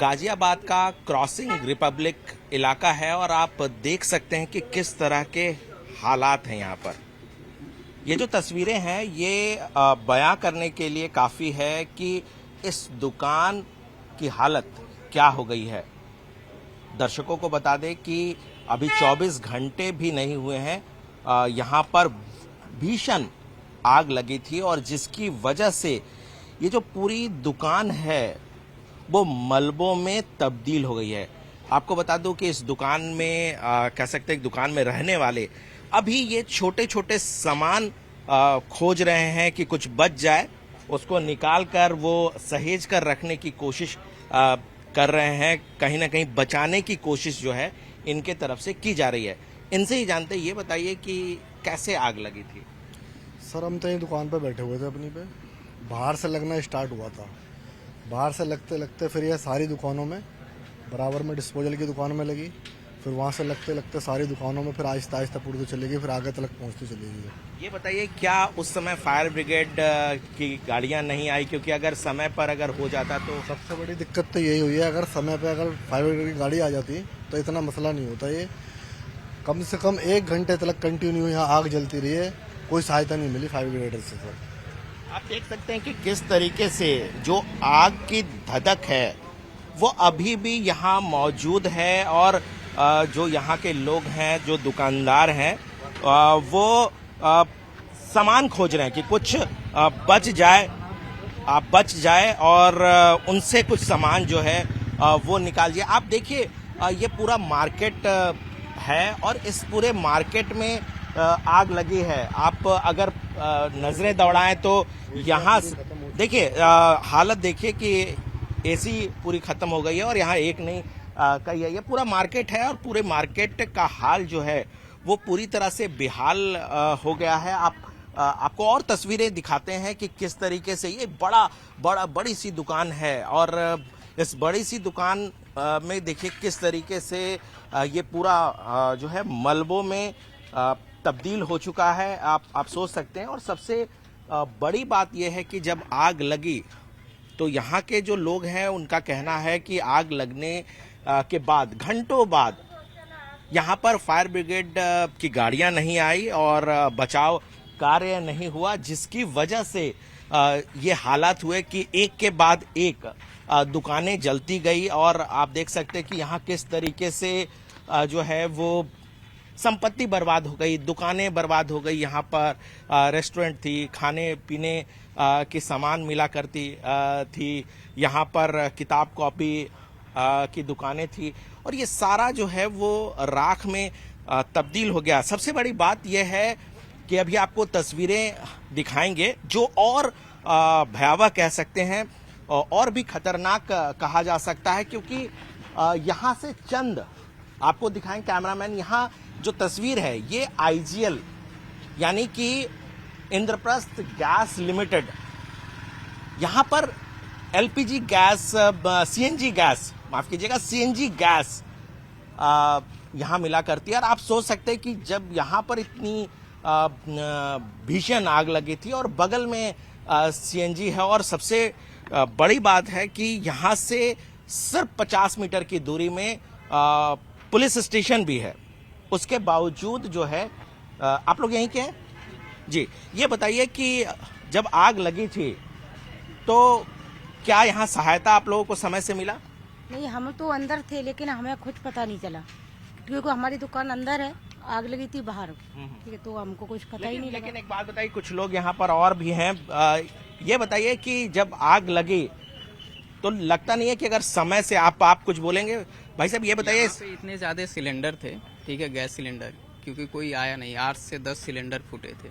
गाजियाबाद का crossing Republic इलाका है और आप देख सकते हैं कि किस तरह के हालात हैं यहाँ पर। ये जो तस्वीरें हैं ये बयां करने के लिए काफ़ी है कि इस दुकान की हालत क्या हो गई है। दर्शकों को बता दें कि अभी 24 घंटे भी नहीं हुए हैं, यहाँ पर भीषण आग लगी थी और जिसकी वजह से ये जो पूरी दुकान है वो मलबों में तब्दील हो गई है। आपको बता दूं कि इस दुकान में कह सकते हैं दुकान में रहने वाले अभी ये छोटे छोटे सामान खोज रहे हैं कि कुछ बच जाए, उसको निकाल कर वो सहेज कर रखने की कोशिश कर रहे हैं। कहीं ना कहीं बचाने की कोशिश जो है इनके तरफ से की जा रही है। इनसे ही जानते हैं, ये बताइए कि कैसे आग लगी थी। सर हम तो यहीं दुकान पे बैठे हुए थे अपनी पे, बाहर से लगना स्टार्ट हुआ था। बाहर से लगते लगते फिर यह सारी दुकानों में बराबर में डिस्पोजल की दुकान में लगी, फिर वहाँ से लगते लगते सारी दुकानों में फिर आहिस्ता आहिस्ता पूरी चलेगी, फिर आगे तक पहुँचती चलेगी। ये बताइए क्या उस समय फायर ब्रिगेड की गाड़ियां नहीं आई? क्योंकि अगर समय पर अगर हो जाता तो सबसे बड़ी दिक्कत तो यही हुई है, अगर समय पे अगर फायर ब्रिगेड की गाड़ी आ जाती तो इतना मसला नहीं होता। ये कम से कम 1 घंटे तक कंटिन्यू यहाँ आग जलती रही है, कोई सहायता नहीं मिली फायर ब्रिगेड से। सर आप देख सकते हैं कि किस तरीके से जो आग की धधक है वो अभी भी यहाँ मौजूद है और जो यहाँ के लोग हैं, जो दुकानदार हैं, वो सामान खोज रहे हैं कि कुछ बच जाए और उनसे कुछ सामान जो है वो निकाल दिया। आप देखिए ये पूरा मार्केट है और इस पूरे मार्केट में आग लगी है। आप अगर नजरें दौड़ाएं तो यहाँ देखिए हालत देखिए कि एसी पूरी खत्म हो गई है और यहाँ एक नहीं कई है। ये पूरा मार्केट है और पूरे मार्केट का हाल जो है वो पूरी तरह से बेहाल हो गया है। आपको और तस्वीरें दिखाते हैं कि किस तरीके से ये बड़ी सी दुकान है और इस बड़ी सी दुकान में देखिए किस तरीके से ये पूरा जो है मलबों में तब्दील हो चुका है। आप सोच सकते हैं। और सबसे बड़ी बात यह है कि जब आग लगी तो यहाँ के जो लोग हैं उनका कहना है कि आग लगने के बाद घंटों बाद यहाँ पर फायर ब्रिगेड की गाड़ियां नहीं आई और बचाव कार्य नहीं हुआ, जिसकी वजह से ये हालात हुए कि एक के बाद एक दुकानें जलती गई। और आप देख सकते हैं कि यहाँ किस तरीके से जो है वो संपत्ति बर्बाद हो गई, दुकानें बर्बाद हो गई। यहाँ पर रेस्टोरेंट थी, खाने पीने की सामान मिला करती थी, यहाँ पर किताब कॉपी की दुकानें थी और ये सारा जो है वो राख में तब्दील हो गया। सबसे बड़ी बात यह है कि अभी आपको तस्वीरें दिखाएंगे जो और भयावह कह सकते हैं और भी खतरनाक कहा जा सकता है, क्योंकि यहाँ से चंद आपको दिखाएं कैमरामैन। यहाँ जो तस्वीर है ये आईजीएल यानी कि इंद्रप्रस्थ गैस लिमिटेड, यहाँ पर एलपीजी गैस, सीएनजी गैस, माफ कीजिएगा, सीएनजी गैस यहाँ मिला करती है। और आप सोच सकते हैं कि जब यहाँ पर इतनी भीषण आग लगी थी और बगल में सीएनजी है और सबसे बड़ी बात है कि यहाँ से सिर्फ 50 मीटर की दूरी में पुलिस स्टेशन भी है, उसके बावजूद जो है आप लोग यहीं के हैं जी। ये बताइए कि जब आग लगी थी तो क्या यहाँ सहायता आप लोगों को समय से मिला? नहीं, हम तो अंदर थे लेकिन हमें कुछ पता नहीं चला, क्योंकि हमारी दुकान अंदर है, आग लगी थी बाहर। ठीक है, तो हमको कुछ पता ही नहीं लगा। लेकिन एक बात बताइए, कुछ लोग यहाँ पर और भी हैं, ये बताइए कि जब आग लगी तो लगता नहीं है कि अगर समय से आप कुछ बोलेंगे? भाई साहब ये बताइए। इतने ज्यादा सिलेंडर थे, ठीक है, गैस सिलेंडर, क्योंकि कोई आया नहीं, 8 से 10 सिलेंडर फूटे थे।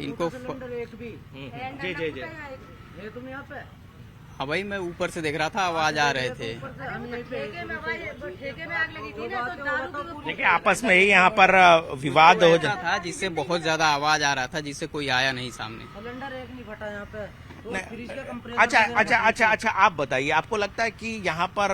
इनको जी जी जी तुम यहाँ पे? हाँ भाई, मैं ऊपर से देख रहा था, आवाज आ रहे थे। देखिए आपस में ही यहाँ पर विवाद हो था जिससे बहुत ज्यादा आवाज आ रहा था, जिससे कोई आया नहीं सामने। सिलेंडर एक नहीं फटा यहाँ पे। अच्छा, आप बताइए, आपको लगता है कि यहाँ पर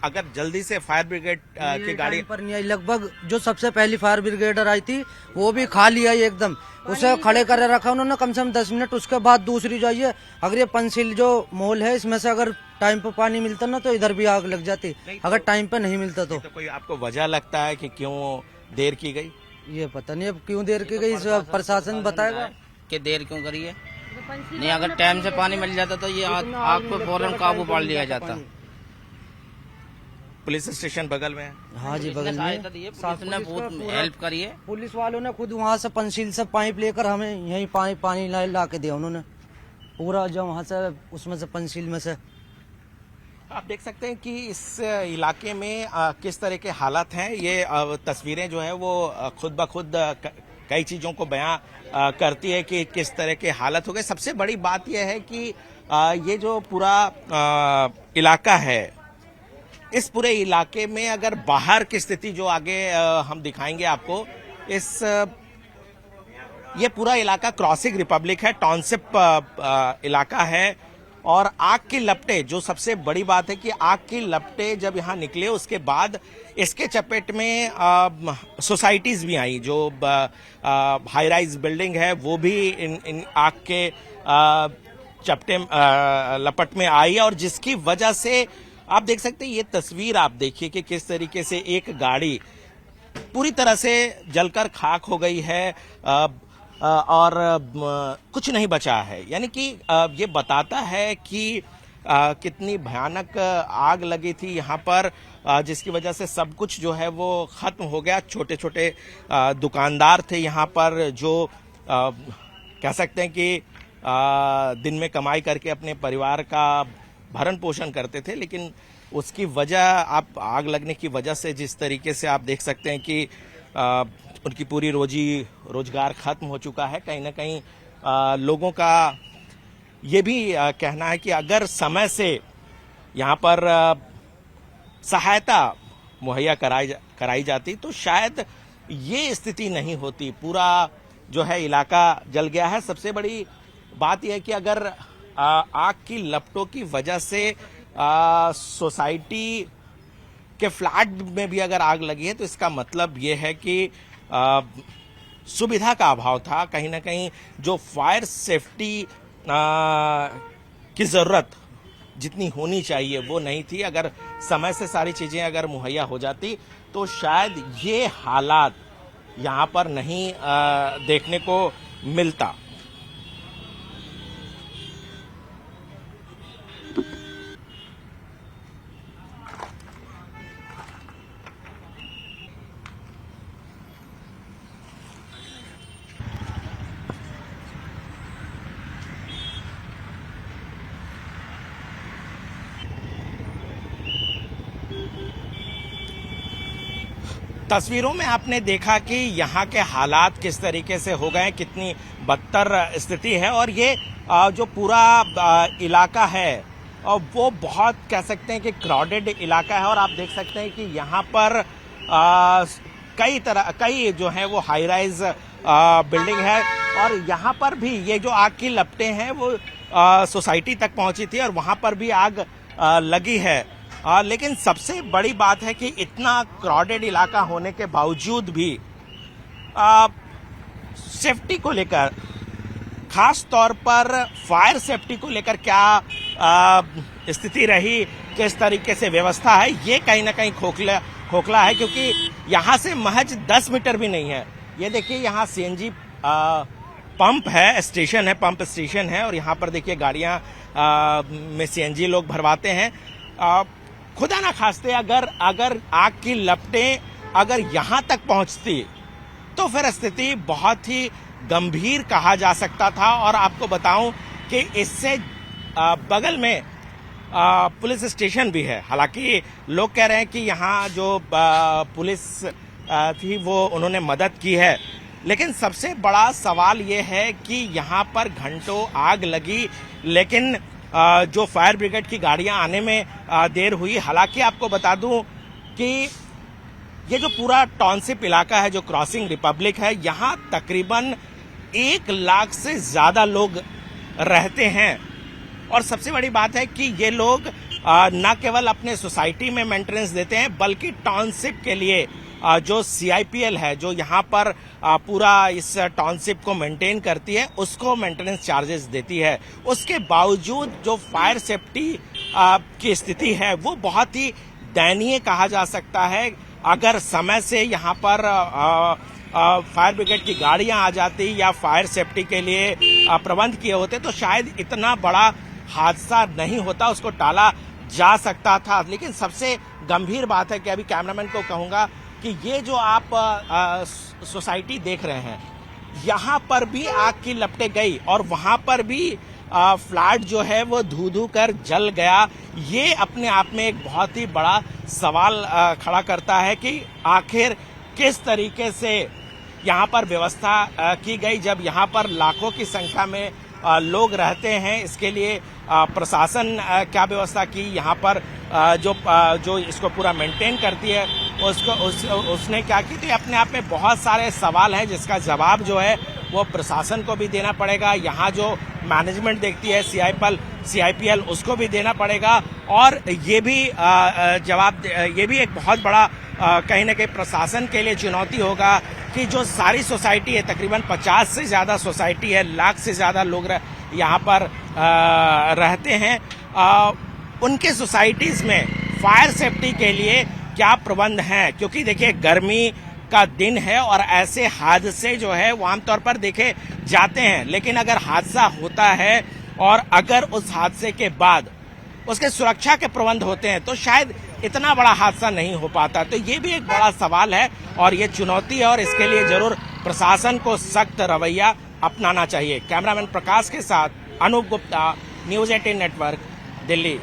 अगर जल्दी से फायर ब्रिगेड की गाड़ी पर नहीं आई, लगभग जो सबसे पहली फायर ब्रिगेडर आई थी वो भी खाली आई एकदम, उसे खड़े कर रखा उन्होंने कम से कम 10 मिनट। उसके बाद दूसरी जाइए, अगर ये पंचशील जो मॉल है इसमें से अगर टाइम पे पानी मिलता ना तो इधर भी आग लग जाती, अगर टाइम पे नहीं मिलता तो कोई आपको वजह लगता है कि क्यों देर की गई? ये पता नहीं अब क्यों देर की गई, प्रशासन बताएगा कि देर क्यों करी है। नहीं, अगर टाइम से पानी मिल जाता तो ये आग पे फौरन काबू पा लिया जाता। पुलिस स्टेशन बगल में है? हाँ जी बगल में, पुलिस ने बहुत हेल्प करी है। पुलिस वालों ने खुद वहाँ से पंचशील से पाइप लेकर हमें यही पानी ला के दिया उन्होंने, पूरा जो वहाँ से उसमें से पंचशील में से। आप देख सकते हैं कि इस इलाके में किस तरह के हालात हैं। ये तस्वीरें जो है वो खुद ब खुद कई चीज़ों को बयां करती है कि किस तरह के हालत हो गए। सबसे बड़ी बात यह है कि ये जो पूरा इलाका है, इस पूरे इलाके में अगर बाहर की स्थिति जो आगे हम दिखाएंगे आपको, ये पूरा इलाका क्रॉसिंग रिपब्लिक है, टाउनशिप इलाका है और आग की लपटें, जो सबसे बड़ी बात है कि आग की लपटें जब यहाँ निकले उसके बाद इसके चपेट में सोसाइटीज भी आई, जो हाई राइज बिल्डिंग है वो भी इन आग के लपट में आई और जिसकी वजह से आप देख सकते हैं, ये तस्वीर आप देखिए कि किस तरीके से एक गाड़ी पूरी तरह से जलकर खाक हो गई है और कुछ नहीं बचा है। यानी कि ये बताता है कि कितनी भयानक आग लगी थी यहाँ पर, जिसकी वजह से सब कुछ जो है वो खत्म हो गया। छोटे छोटे दुकानदार थे यहाँ पर जो कह सकते हैं कि दिन में कमाई करके अपने परिवार का भरण पोषण करते थे, लेकिन उसकी वजह, आप आग लगने की वजह से जिस तरीके से आप देख सकते हैं कि उनकी पूरी रोजगार खत्म हो चुका है। कहीं ना कहीं लोगों का ये भी कहना है कि अगर समय से यहाँ पर सहायता मुहैया कराई जाती तो शायद ये स्थिति नहीं होती। पूरा जो है इलाका जल गया है। सबसे बड़ी बात यह है कि अगर आग की लपटों की वजह से सोसाइटी के फ्लैट में भी अगर आग लगी है तो इसका मतलब ये है कि सुविधा का अभाव था। कहीं ना कहीं जो फायर सेफ्टी की जरूरत जितनी होनी चाहिए वो नहीं थी। अगर समय से सारी चीजें अगर मुहैया हो जाती तो शायद ये हालात यहाँ पर नहीं देखने को मिलता। तस्वीरों में आपने देखा कि यहाँ के हालात किस तरीके से हो गए, कितनी बदतर स्थिति है और ये जो पूरा इलाका है वो बहुत कह सकते हैं कि क्राउडेड इलाका है। और आप देख सकते हैं कि यहाँ पर कई जो है वो हाई राइज बिल्डिंग है और यहाँ पर भी ये जो आग की लपटें हैं वो सोसाइटी तक पहुंची थी और वहाँ पर भी आग लगी है। लेकिन सबसे बड़ी बात है कि इतना क्राउडेड इलाका होने के बावजूद भी सेफ्टी को लेकर, खास तौर पर फायर सेफ्टी को लेकर क्या स्थिति रही, किस तरीके से व्यवस्था है, ये कहीं ना कहीं खोखला है। क्योंकि यहाँ से महज 10 मीटर भी नहीं है। ये देखिए यहाँ सीएनजी पंप है, स्टेशन है, पंप स्टेशन है और यहाँ पर देखिए गाड़ियाँ में सीएनजी लोग भरवाते हैं। खुदा ना खास्ते अगर आग की लपटें अगर यहाँ तक पहुँचती तो फिर स्थिति बहुत ही गंभीर कहा जा सकता था। और आपको बताऊं कि इससे बगल में पुलिस स्टेशन भी है। हालांकि लोग कह रहे हैं कि यहाँ जो पुलिस थी वो उन्होंने मदद की है, लेकिन सबसे बड़ा सवाल ये है कि यहाँ पर घंटों आग लगी लेकिन जो फायर ब्रिगेड की गाड़ियां आने में देर हुई। हालांकि आपको बता दूं कि ये जो पूरा टाउनशिप इलाका है, जो क्रॉसिंग रिपब्लिक है, यहाँ तकरीबन 1 लाख से ज्यादा लोग रहते हैं और सबसे बड़ी बात है कि ये लोग न केवल अपने सोसाइटी में मेंटेनेंस देते हैं बल्कि टाउनशिप के लिए जो CIPL है जो यहाँ पर पूरा इस टाउनशिप को मेंटेन करती है उसको मेंटेनेंस चार्जेस देती है। उसके बावजूद जो फायर सेफ्टी की स्थिति है वो बहुत ही दयनीय कहा जा सकता है। अगर समय से यहाँ पर फायर ब्रिगेड की गाड़ियां आ जाती या फायर सेफ्टी के लिए प्रबंध किए होते तो शायद इतना बड़ा हादसा नहीं होता, उसको टाला जा सकता था। लेकिन सबसे गंभीर बात है कि अभी कैमरामैन को कहूंगा कि ये जो आप सोसाइटी देख रहे हैं यहाँ पर भी आग की लपटें गई और वहां पर भी फ्लैट जो है वो धू कर जल गया। ये अपने आप में एक बहुत ही बड़ा सवाल खड़ा करता है कि आखिर किस तरीके से यहाँ पर व्यवस्था की गई जब यहाँ पर लाखों की संख्या में लोग रहते हैं। इसके लिए प्रशासन क्या व्यवस्था की, यहाँ पर जो इसको पूरा मेंटेन करती है उसने क्या की, तो ये अपने आप में बहुत सारे सवाल हैं जिसका जवाब जो है वो प्रशासन को भी देना पड़ेगा। यहाँ जो मैनेजमेंट देखती है CIPL उसको भी देना पड़ेगा और ये भी ये भी एक बहुत बड़ा कहीं ना कहीं प्रशासन के लिए चुनौती होगा कि जो सारी सोसाइटी है, तकरीबन 50 से ज़्यादा सोसाइटी है, लाख से ज़्यादा लोग यहाँ पर रहते हैं, उनके सोसाइटीज़ में फायर सेफ्टी के लिए क्या प्रबंध हैं। क्योंकि देखिए गर्मी का दिन है और ऐसे हादसे जो है वो आमतौर पर देखे जाते हैं, लेकिन अगर हादसा होता है और अगर उस हादसे के बाद उसके सुरक्षा के प्रबंध होते हैं तो शायद इतना बड़ा हादसा नहीं हो पाता। तो ये भी एक बड़ा सवाल है और ये चुनौती है और इसके लिए जरूर प्रशासन को सख्त रवैया अपनाना चाहिए। कैमरामैन प्रकाश के साथ Anoop Gupta, news 18 network, Delhi.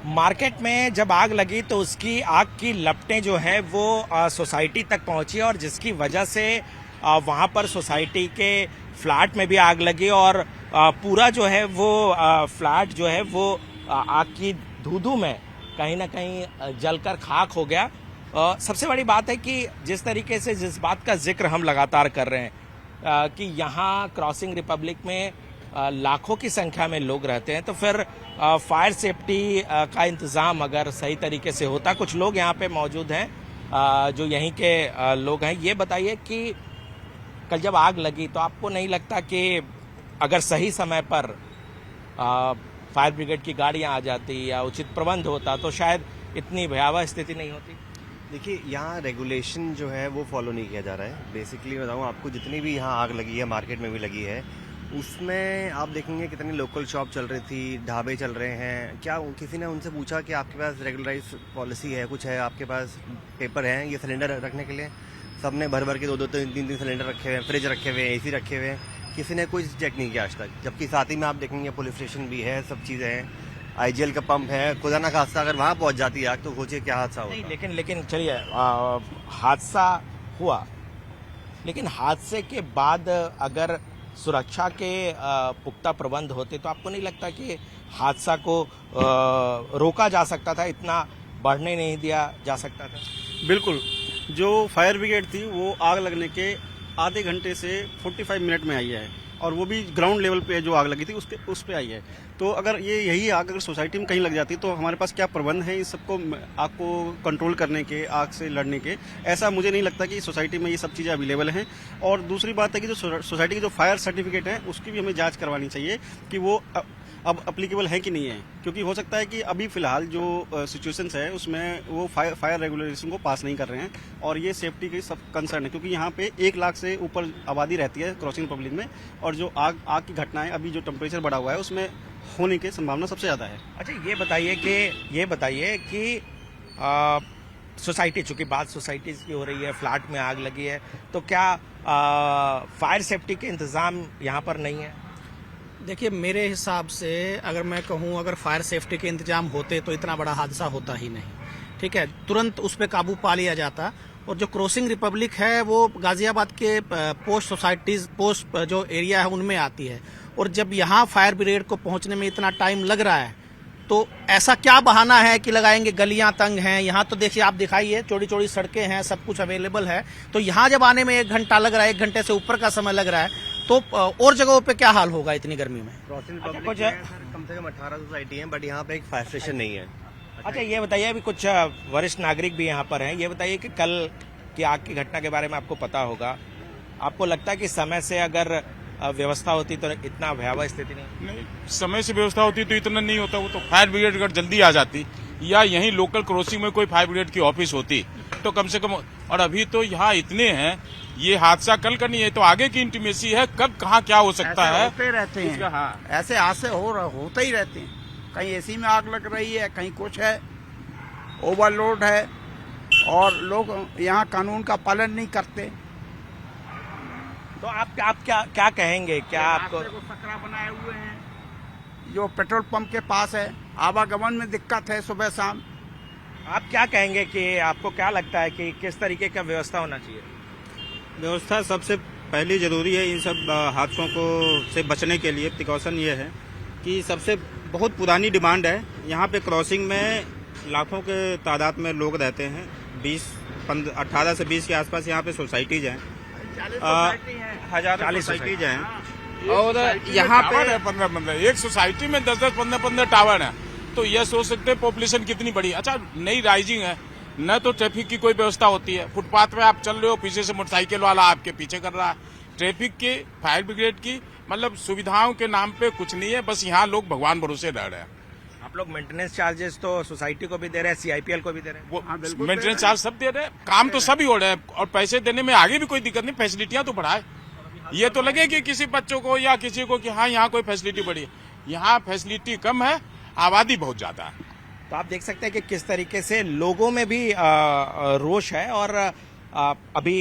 Market में जब आग लगी तो उसकी आग की लपटें जो है वो सोसाइटी तक पहुंची और जिसकी वजह से वहां पर सोसाइटी के फ्लैट में भी आग लगी और पूरा जो है वो फ्लैट जो है वो आग की धू में कहीं ना कहीं जलकर खाक हो गया। सबसे बड़ी बात है कि जिस तरीके से जिस बात का जिक्र हम लगातार कर रहे हैं कि यहाँ क्रॉसिंग रिपब्लिक में लाखों की संख्या में लोग रहते हैं, तो फिर फायर सेफ्टी का इंतज़ाम अगर सही तरीके से होता। कुछ लोग यहाँ पे मौजूद हैं जो यहीं के लोग हैं। ये बताइए कि कल जब आग लगी तो आपको नहीं लगता कि अगर सही समय पर फायर ब्रिगेड की गाड़ियाँ आ जाती या उचित प्रबंध होता तो शायद इतनी भयावह स्थिति नहीं होती? देखिए, यहाँ रेगुलेशन जो है वो फॉलो नहीं किया जा रहा है। बेसिकली बताऊँ आपको, जितनी भी यहाँ आग लगी है, मार्केट में भी लगी है, उसमें आप देखेंगे कितनी लोकल शॉप चल रही थी, ढाबे चल रहे हैं। क्या किसी ने उनसे पूछा कि आपके पास रेगुलराइज पॉलिसी है, कुछ है, आपके पास पेपर है ये सिलेंडर रखने के लिए? सब ने भर भर के 2-2, 3-3 सिलेंडर रखे हुए हैं, फ्रिज रखे हुए हैं, AC रखे हुए हैं, किसी ने कुछ चेक नहीं किया आज तक। जबकि साथ ही में आप देखेंगे पुलिस स्टेशन भी है, सब चीज़ें हैं, IGL का पंप है। खुदा ना खास्ता अगर वहाँ पहुँच जाती है आग तो सोचिए क्या हादसा होता। लेकिन चलिए, हादसा हुआ, लेकिन हादसे के बाद अगर सुरक्षा के पुख्ता प्रबंध होते तो आपको नहीं लगता कि हादसा को रोका जा सकता था, इतना बढ़ने नहीं दिया जा सकता था? बिल्कुल। जो फायर ब्रिगेड थी वो आग लगने के आधे घंटे से 45 मिनट में आई है और वो भी ग्राउंड लेवल पे जो आग लगी थी उस पे आई है। तो अगर यही आग अगर सोसाइटी में कहीं लग जाती तो हमारे पास क्या प्रबंध है इस सबको आग को कंट्रोल करने के, आग से लड़ने के? ऐसा मुझे नहीं लगता कि सोसाइटी में ये सब चीज़ें अवेलेबल हैं। और दूसरी बात है कि जो सोसाइटी की जो फायर सर्टिफिकेट है उसकी भी हमें जांच करवानी चाहिए कि वो अब अप्लीकेबल है कि नहीं है, क्योंकि हो सकता है कि अभी फिलहाल जो सिचुएशंस है उसमें वो फायर रेगुलेशन को पास नहीं कर रहे हैं और ये सेफ्टी की सब कंसर्न है, क्योंकि यहाँ पे 1 लाख से ऊपर आबादी रहती है क्रॉसिंग पब्लिक में और जो आग की घटनाएं अभी जो टेम्परेचर बढ़ा हुआ है उसमें होने की संभावना सबसे ज़्यादा है। अच्छा, ये बताइए कि सोसाइटी, चूंकि बात सोसाइटीज़ की हो रही है, फ्लैट में आग लगी है, तो क्या फायर सेफ्टी के इंतज़ाम यहाँ पर नहीं है? देखिए, मेरे हिसाब से अगर मैं कहूँ अगर फायर सेफ्टी के इंतजाम होते तो इतना बड़ा हादसा होता ही नहीं। ठीक है, तुरंत उस पर काबू पा लिया जाता। और जो क्रॉसिंग रिपब्लिक है वो गाजियाबाद के पोस्ट सोसाइटीज, पोस्ट जो एरिया है उनमें आती है। और जब यहाँ फायर ब्रिगेड को पहुंचने में इतना टाइम लग रहा है तो ऐसा क्या बहाना है कि लगाएंगे? गलियां तंग हैं, यहाँ तो देखिए आप दिखाइए चौड़ी चौड़ी सड़कें हैं, सब कुछ अवेलेबल है, तो यहाँ जब आने में 1 घंटा लग रहा है, 1 घंटे से ऊपर का समय लग रहा है, तो और जगहों पे क्या हाल होगा इतनी गर्मी में? क्रॉसिंग पब्लिक है सर, कम से कम 18 सोसाइटी है, बट यहाँ पे एक फायर स्टेशन नहीं है। अच्छा ये बताइए, अभी कुछ वरिष्ठ नागरिक भी यहाँ पर हैं, ये बताइए कि कल की आग की घटना के बारे में आपको पता होगा, आपको लगता है कि समय से अगर व्यवस्था होती तो इतना भयावह स्थिति नहीं? समय से व्यवस्था होती तो इतना नहीं होता, वो तो फायर ब्रिगेड अगर जल्दी आ जाती या यहीं लोकल क्रॉसिंग में कोई फायर ब्रिगेड की ऑफिस होती तो कम से कम, और अभी तो यहाँ इतने हैं, ये हादसा कल का नहीं है तो आगे की इंटीमेसी है, कब कहाँ क्या हो सकता है। होते रहते हैं, हाँ। ऐसे हादसे होते ही रहते हैं, कहीं एसी में आग लग रही है, कहीं कुछ है, ओवरलोड है और लोग यहाँ कानून का पालन नहीं करते। तो आप क्या कहेंगे? क्या आपको सकरा बनाए हुए हैं जो पेट्रोल पंप के पास है, आवागमन में दिक्कत है सुबह शाम। आप क्या कहेंगे कि आपको क्या लगता है कि किस तरीके का व्यवस्था होना चाहिए? व्यवस्था सबसे पहली जरूरी है। इन सब हादसों को से बचने के लिए प्रिकॉशन ये है कि सबसे बहुत पुरानी डिमांड है, यहाँ पे क्रॉसिंग में लाखों के तादाद में लोग रहते हैं, 18 से 20 के आसपास यहाँ पे सोसाइटीज हैं, 40 सोसाइटीज हैं, और यहाँ पे 15 एक सोसाइटी में 10-10, 15-15 टावर है, तो यह सोच सकते हैं पॉपुलेशन कितनी बड़ी। अच्छा नई राइजिंग है, न तो ट्रैफिक की कोई व्यवस्था होती है, फुटपाथ पे आप चल रहे हो, पीछे से मोटरसाइकिल वाला आपके पीछे कर रहा है, ट्रैफिक की, फायर ब्रिगेड की, मतलब सुविधाओं के नाम पे कुछ नहीं है, बस यहाँ लोग भगवान भरोसे रह रहे हैं। आप लोग मेंटेनेंस चार्जेस तो सोसाइटी को भी दे रहे हैं, सीआईपीएल को भी दे रहे हैं, वो मेंटेनेंस चार्ज सब दे रहे हैं, काम तो सभी हो रहे हैं, और पैसे देने में आगे भी कोई दिक्कत नहीं, फैसिलिटियां तो बढ़ाए। ये तो लगे कि किसी बच्चों को या किसी को कि हाँ यहाँ कोई फैसिलिटी बढ़ी है, यहाँ फैसिलिटी कम है, आबादी बहुत ज्यादा है। तो आप देख सकते हैं कि किस तरीके से लोगों में भी रोष है, और अभी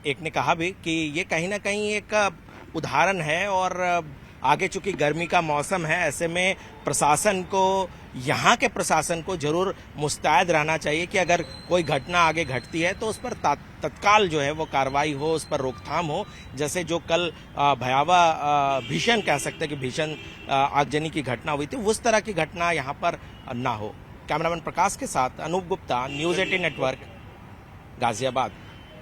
एक ने कहा भी कि ये कहीं ना कहीं एक उदाहरण है, और आगे चूंकि गर्मी का मौसम है, ऐसे में प्रशासन को, यहाँ के प्रशासन को जरूर मुस्तैद रहना चाहिए कि अगर कोई घटना आगे घटती है तो उस पर तत्काल जो है वो कार्रवाई हो, उस पर रोकथाम हो, जैसे जो कल भयावह भीषण कह सकते हैं कि भीषण आगजनी की घटना हुई थी, उस तरह की घटना यहाँ पर ना हो। कैमरामैन प्रकाश के साथ अनूप गुप्ता, न्यूज़ 18 नेटवर्क, गाजियाबाद।